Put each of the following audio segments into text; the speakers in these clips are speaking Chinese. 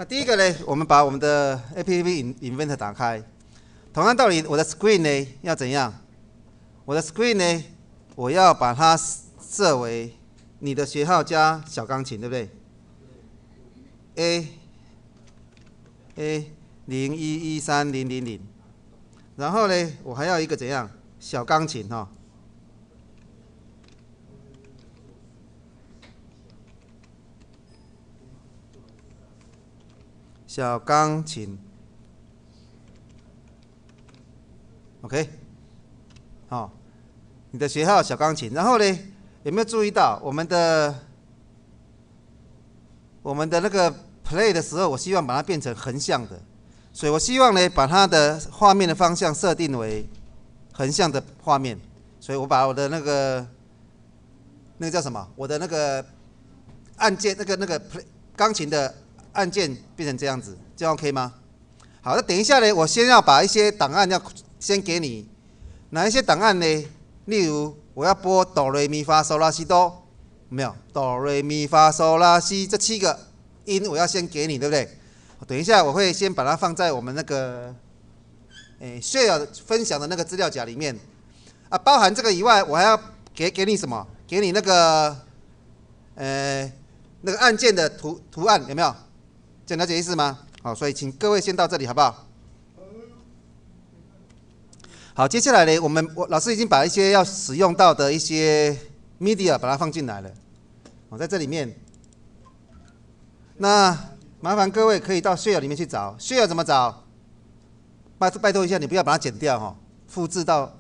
那第一个呢，我们把我们的 App Inventor 打开。同样道理，我的 Screen 呢要怎样？我的 Screen 呢，我要把它设为你的学号加小钢琴，对不对 ？A 01130000，然后呢，我还要一个怎样？小钢琴哈、小钢琴 ，OK， 好、你的学号小钢琴，然后呢，有没有注意到我们的那个 play 的时候，我希望把它变成横向的，所以我希望呢，把它的画面的方向设定为横向的画面，所以我把我的那个叫什么？我的那个按键，那个 play 钢琴的按键变成这样子，这样 OK 吗？好，那等一下呢，我先要把一些档案要先给你，哪一些档案呢？例如我要播哆来咪发嗦拉西哆，有没有？哆来咪发嗦拉西这7个音我要先给你，对不对？等一下我会先把它放在我们那个share 分享的那个资料夹里面啊，包含这个以外，我还要给你什么？给你那个那个按键的图案有没有？这样了解意思吗？好，所以请各位先到这里好不好？好，接下来呢，我老师已经把一些要使用到的一些 media 把它放进来了，我在这里面。那麻烦各位可以到 share 里面去找 ，share 怎么找？拜托一下，你不要把它剪掉哈，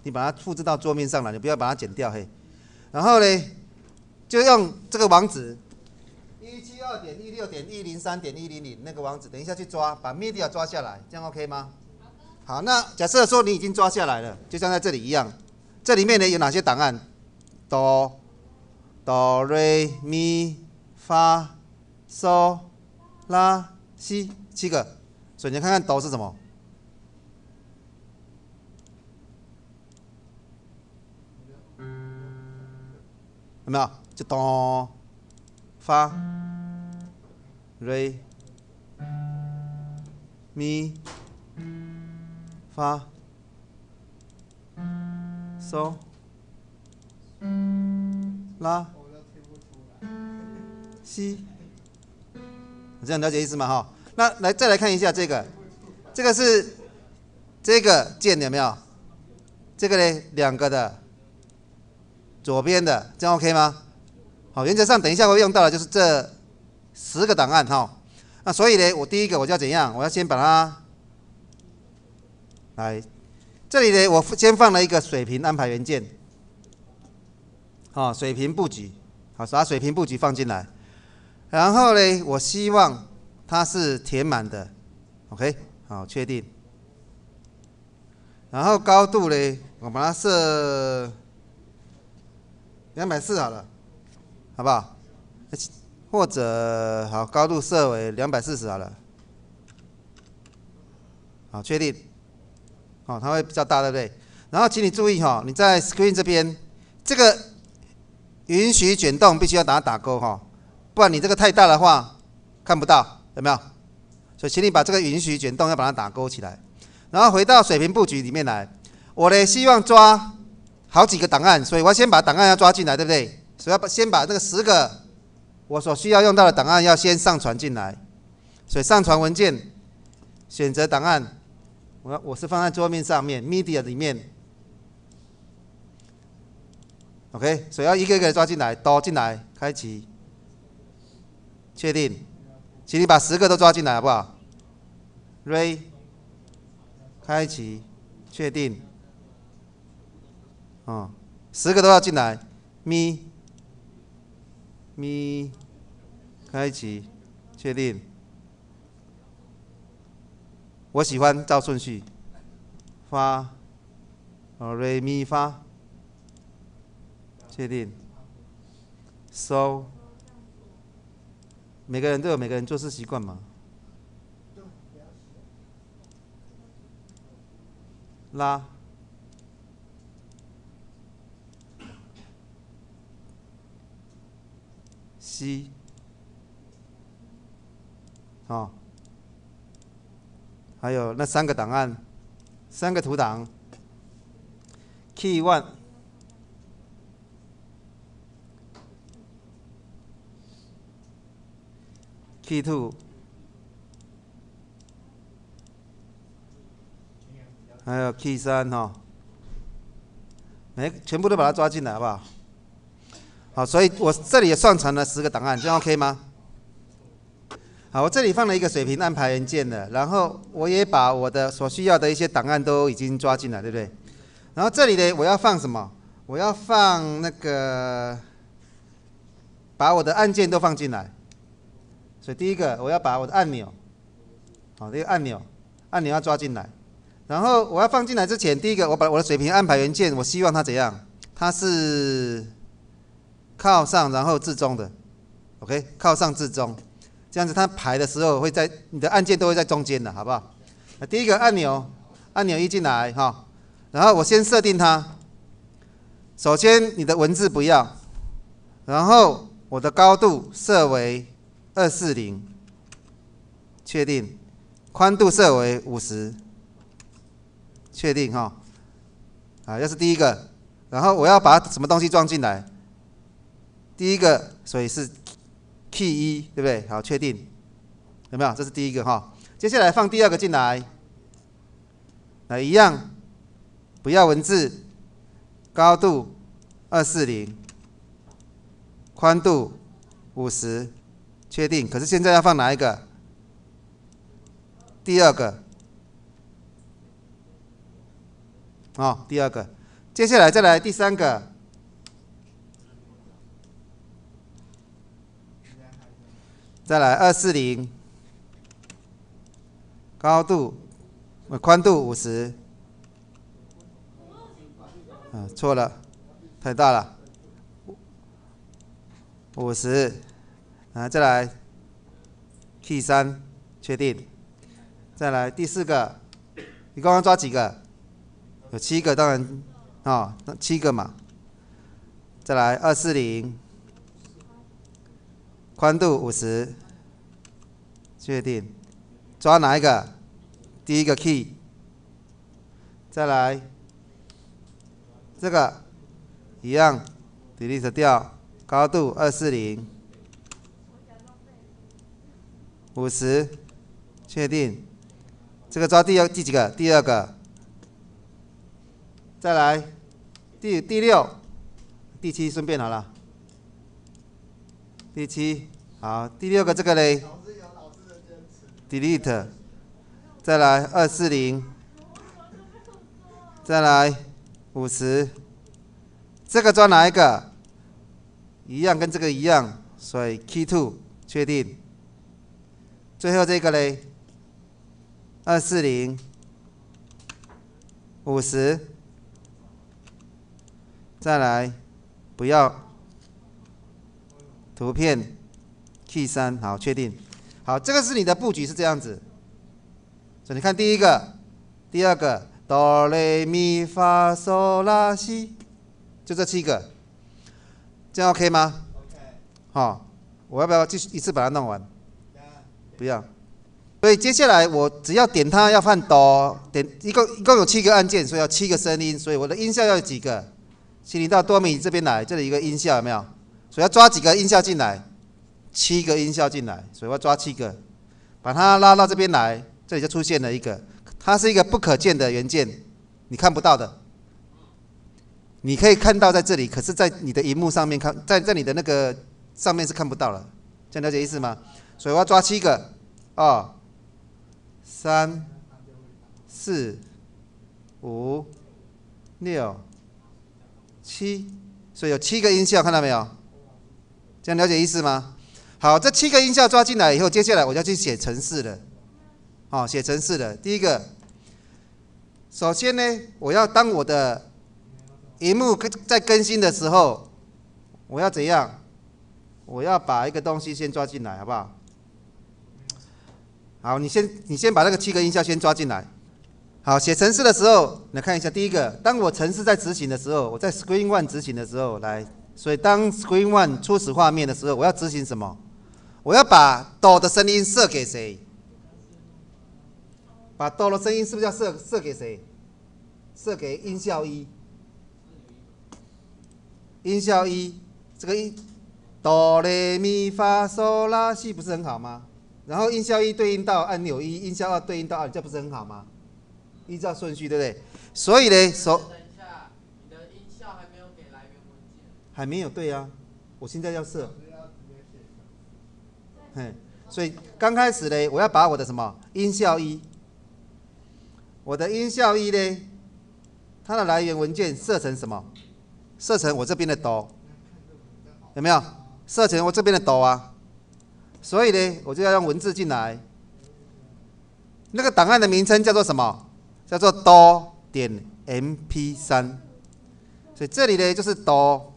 你把它复制到桌面上来，你不要把它剪掉嘿。然后呢，就用这个网址172.16.103.100那个网址，等一下去抓，把 media 抓下来，这样 OK 吗？好，那假设说你已经抓下来了，就像在这里一样，这里面呢有哪些档案？哆、瑞、咪、发、嗦、拉、西，7个。所以你看看哆是什么？有没有？就哆、发、瑞、咪、发、嗦、拉、西，这样了解意思吗？哈，那再来看一下这个是这个键有没有？这个呢2个的，左边的，这样 OK 吗？好，原则上等一下会用到的就是这10个档案哈。那所以呢，我第一个我就要怎样？我要先把它来这里呢，我先放了一个水平安排元件，好，水平布局，好，把水平布局放进来。然后呢，我希望它是填满的 ，OK， 好，确定。然后高度呢，我把它设240好了，好不好？或者好，高度设为240好了，好，确定。哦，它会比较大，对不对？然后请你注意哈，你在 Screen 这边这个允许卷动必须要把它打勾哈，不然你这个太大的话看不到，有没有？所以请你把这个允许卷动要把它打勾起来。然后回到水平布局里面来，我呢希望抓好几个档案，所以我要先把档案要抓进来，对不对？所以要先把这个10个我所需要用到的档案要先上传进来。所以上传文件，选择档案，我是放在桌面上面 ，media 里面。OK， 所以要一个一个抓进来，都进来，开启，确定，请你把10个都抓进来，好不好 ？Ray， 开启，确定，哦，10个都要进来，咪，开启，确定。我喜欢照顺序，发，Ray 咪发。确定，收。每个人都有每个人做事习惯嘛。拉，西，好，还有那3个档案，3个图档 ，key 1。Key 2， 还有 Key 3哈，全部都把它抓进来，好不好？好，所以我这里也上传了10个档案，这样 OK 吗？好，我这里放了一个水平安排元件的，然后我也把我的所需要的一些档案都已经抓进来，对不对？然后这里呢，我要放什么？我要放那个，把我的按键都放进来。所以第一个，我要把我的按钮，好，这个按钮要抓进来。然后我要放进来之前，第一个，我把我的水平安排元件，我希望它怎样？它是靠上然后至中的 ，OK， 靠上至中，这样子它排的时候会在你的按键都会在中间的，好不好？那第一个按钮一进来哈，然后我先设定它。首先你的文字不要，然后我的高度设为240，确定，宽度设为50，确定哈。啊，这是第一个。然后我要把什么东西装进来？第一个，所以是 key 1，对不对？好，确定，有没有？这是第一个哈。接下来放第二个进来，一样，不要文字，高度240，宽度50。确定，可是现在要放哪一个？第二个，哦，第二个。接下来再来第3个，再来240，高度、宽度50，错了，太大了，50。再来 key 3，确定。再来第4个，你刚刚抓几个？有7个，当然那7个嘛。再来240，宽度50，确定。抓哪一个？第一个 key。再来这个一样 ，delete 掉，高度240。50，确定。这个抓第几个？第二个。再来第6、第7顺便好了。第7，好，第6个这个嘞 ，delete。再来240，再来50。这个抓哪一个？一样，跟这个一样，所以 key 2，确定。最后这个嘞，240、50，再来不要图片 key 3，好，确定。好，这个是你的布局是这样子。所以你看第一个、第二个，哆来咪发嗦拉西，就这7个，这样 OK 吗？ OK。好，我要不要继续一次把它弄完？不要。所以接下来我只要点它要换哆，点一共有7个按键，所以要7个声音，所以我的音效要有几个？请你到多米这边来，这里有一个音效有没有？所以要抓几个音效进来？7个音效进来，所以我要抓7个，把它拉到这边来，这里就出现了一个，它是一个不可见的元件，你看不到的。你可以看到在这里，可是在你的萤幕上面看，在你的那个上面是看不到了，这样了解意思吗？所以我要抓7个，2、3、4、5、6、7，所以有7个音效，看到没有？这样了解意思吗？好，这7个音效抓进来以后，接下来我就要去写程式了。好，写程式了。第一个，首先呢，我要当我的萤幕在更新的时候，我要怎样？我要把一个东西先抓进来，好不好？好，你先把那个7个音效先抓进来。好，写程式的时候，来看一下第一个，当我程式在执行的时候，我在 Screen One 执行的时候，来，所以当 Screen One 初始画面的时候，我要执行什么？我要把哆的声音设给谁？把哆的声音是不是要设给谁？设给音效一。音效一，这个哆来咪发嗦拉西不是很好吗？然后音效一对应到按钮一，音效二对应到按钮，这不是很好吗？依照顺序，对不对？所以呢，等一下，你的音效还没有给来源文件。还没有对啊，我现在要设。嘿，所以刚开始呢，我要把我的什么音效一，我的音效一呢，它的来源文件设成什么？设成我这边的哆，有没有？设成我这边的哆啊。所以呢，我就要用文字进来。那个档案的名称叫做什么？叫做哆点 MP3。所以这里呢就是哆，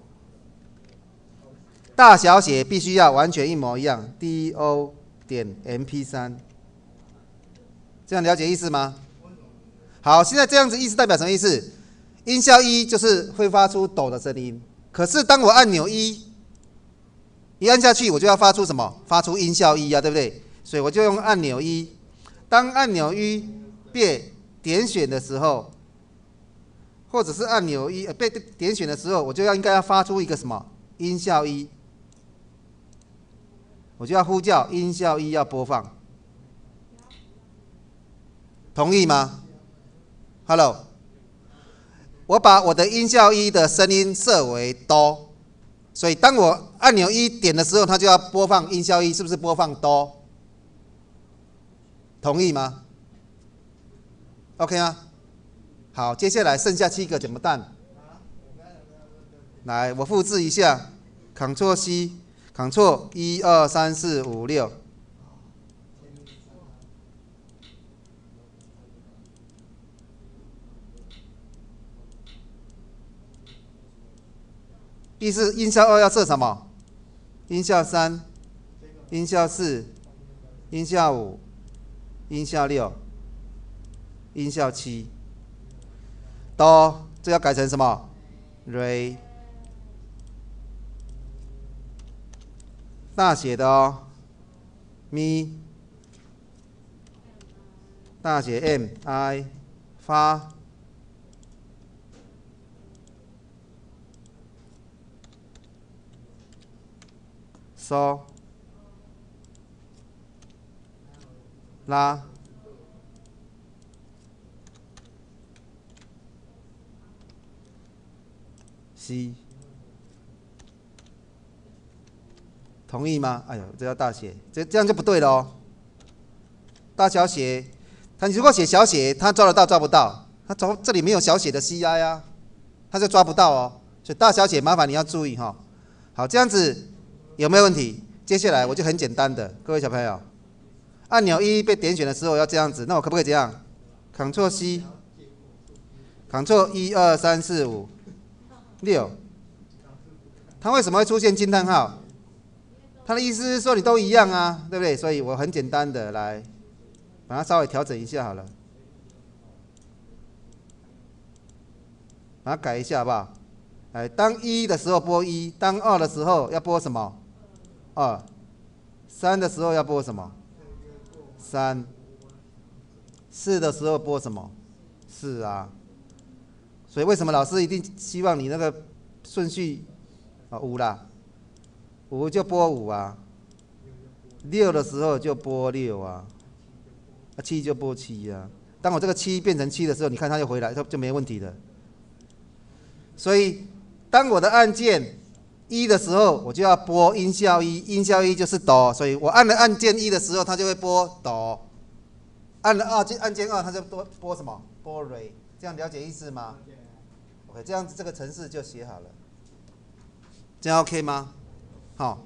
大小写必须要完全一模一样 ，do 点 MP3。这样了解意思吗？好，现在这样子意思代表什么意思？音效一就是会发出哆的声音，可是当我按钮一按下去，我就要发出什么？发出音效一啊，对不对？所以我就用按钮一。当按钮一被点选的时候，或者是按钮一被点选的时候，我就应该要发出一个什么？音效一。我就要呼叫音效一要播放，同意吗 ？Hello。我把我的音效一的声音设为哆，所以当我按钮一点的时候，它就要播放音效一，是不是播放哆？同意吗 ？OK 吗？好，接下来剩下7个怎么办？来，我复制一下 ，Ctrl C，Ctrl 1 2 3 4 5 6。第四，音效二要设什么？音效3、音效4、音效5、音效6、音效7。哆，这要改成什么 ？re， 大写的哦。咪，大写 M，I， 发。嗦、拉、西，同意吗？哎呦，这要大写，这样就不对了哦。大小写，你如果写小写，它抓得到抓不到？它这里没有小写的 CI 啊，它就抓不到哦。所以大小写麻烦你要注意哈。好，这样子。有没有问题？接下来我就很简单的，各位小朋友，按钮一被点选的时候要这样子，那我可不可以这样 ？Ctrl C，Ctrl 1 2 3 4 5 6，它为什么会出现惊叹号？它的意思是说你都一样啊，对不对？所以我很简单的来把它稍微调整一下好了，把它改一下好不好？哎，当1的时候播1，当2的时候要播什么？2， 3的时候要播什么？3， 4的时候播什么？4啊。所以为什么老师一定希望你那个顺序5啦，5就播5啊，6的时候就播6啊，7就播7啊。当我这个7变成7的时候，你看它就回来，它就没问题了。所以当我的按键1的时候，我就要拨音效1，音效1就是哆，所以我按了按键1的时候，它就会拨哆；按了按键2，它就拨什么？拨 re。这样了解意思吗 ？OK， 这样子这个程式就写好了，这样 OK 吗？好。